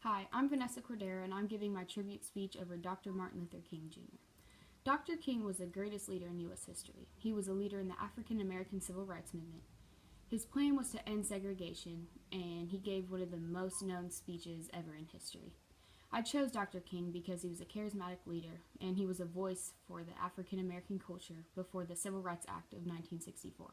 Hi, I'm Vanessa Cordera, and I'm giving my tribute speech over Dr. Martin Luther King Jr. Dr. King was the greatest leader in U.S. history. He was a leader in the African American Civil Rights Movement. His plan was to end segregation, and he gave one of the most known speeches ever in history. I chose Dr. King because he was a charismatic leader, and he was a voice for the African American culture before the Civil Rights Act of 1964.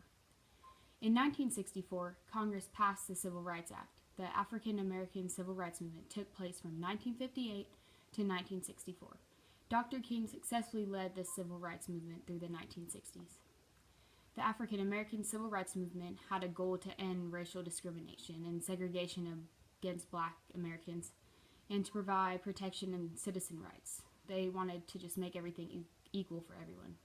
In 1964, Congress passed the Civil Rights Act. The African American Civil Rights Movement took place from 1958 to 1964. Dr. King successfully led the Civil Rights Movement through the 1960s. The African American Civil Rights Movement had a goal to end racial discrimination and segregation against Black Americans and to provide protection and citizen rights. They wanted to just make everything equal for everyone.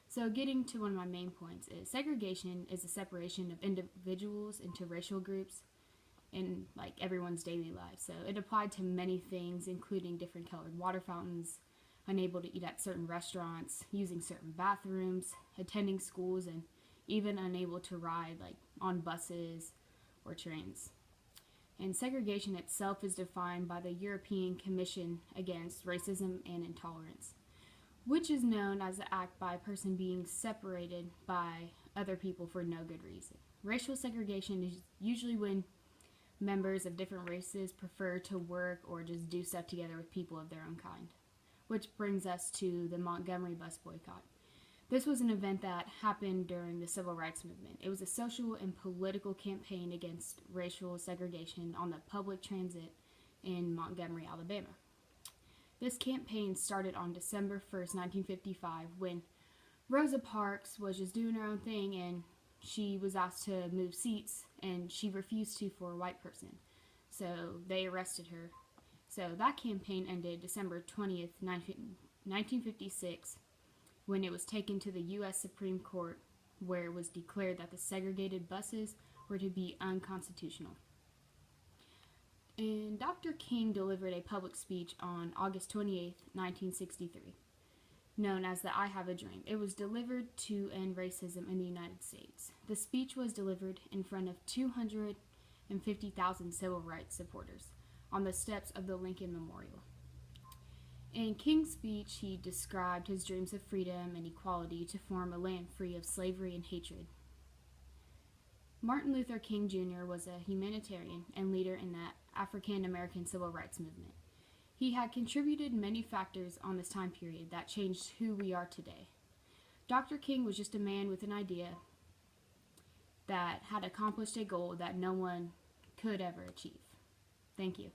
So getting to one of my main points is segregation is the separation of individuals into racial groups in everyone's daily lives. So it applied to many things, including different colored water fountains, unable to eat at certain restaurants, using certain bathrooms, attending schools, and even unable to ride on buses or trains. And segregation itself is defined by the European Commission Against Racism and Intolerance, which is known as the act by a person being separated by other people for no good reason. Racial segregation is usually when members of different races prefer to work or just do stuff together with people of their own kind. Which brings us to the Montgomery bus boycott. This was an event that happened during the Civil Rights Movement. It was a social and political campaign against racial segregation on the public transit in Montgomery, Alabama. This campaign started on December 1st, 1955, when Rosa Parks was just doing her own thing and she was asked to move seats, and she refused to for a white person. So they arrested her. So that campaign ended December 20th, 1956, when it was taken to the U.S. Supreme Court, where it was declared that the segregated buses were to be unconstitutional. And Dr. King delivered a public speech on August 28th, 1963. Known as the I Have a Dream. It was delivered to end racism in the United States. The speech was delivered in front of 250,000 civil rights supporters on the steps of the Lincoln Memorial. In King's speech, he described his dreams of freedom and equality to form a land free of slavery and hatred. Martin Luther King Jr. was a humanitarian and leader in the African American Civil Rights Movement. He had contributed many factors on this time period that changed who we are today. Dr. King was just a man with an idea that had accomplished a goal that no one could ever achieve. Thank you.